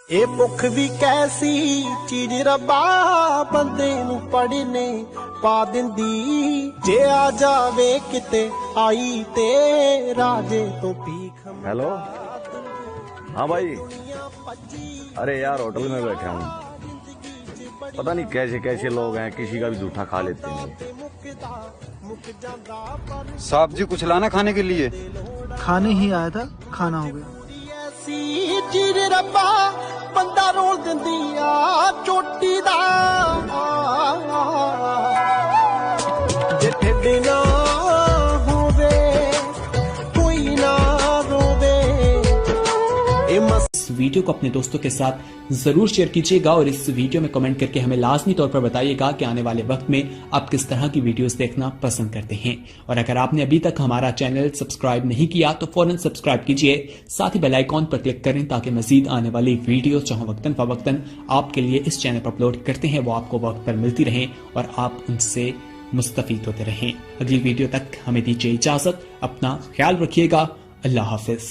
ਇਹ ਭੁੱਖ ਵੀ ਕੈਸੀ ਚੀਜ਼ ਰੱਬਾ ਬੰਦੇ ਨੂੰ ਪੜਨੇ ਪਾ ਦਿੰਦੀ ਜੇ ਆ ਜਾਵੇ ਕਿਤੇ ਆਈ ਤੇ ਰਾਜੇ ਤੋਂ ਭੀਖ। हेलो, हाँ भाई। अरे यार होटल में बैठा हूँ, पता नहीं कैसे कैसे लोग हैं, किसी का भी जूठा खा लेते हैं। साहब जी कुछ लाना खाने के लिए? खाने ही आया था, खाना हो गया। चीज रब्बा बंदा रोल दिंदी आ चोटी दा जे ठेड ना होवे कोई ना रोवे। इस वीडियो को अपने दोस्तों के साथ जरूर शेयर कीजिएगा और इस वीडियो में कमेंट करके हमें लाजमी तौर पर बताइएगा कि आने वाले वक्त में आप किस तरह की वीडियोस देखना पसंद करते हैं। और अगर आपने अभी तक हमारा चैनल सब्सक्राइब नहीं किया तो फौरन सब्सक्राइब कीजिए, साथ ही बेल आइकॉन पर क्लिक करें ताकि मजीद आने वाली वीडियो जहां वक्तन फवक्तन आपके लिए इस चैनल पर अपलोड करते हैं वो आपको वक्त पर मिलती रहें और आप उनसे मुस्तफीद होते रहें। अगली वीडियो तक हमें दीजिए इजाजत, अपना ख्याल रखिएगा। अल्लाह हाफिज।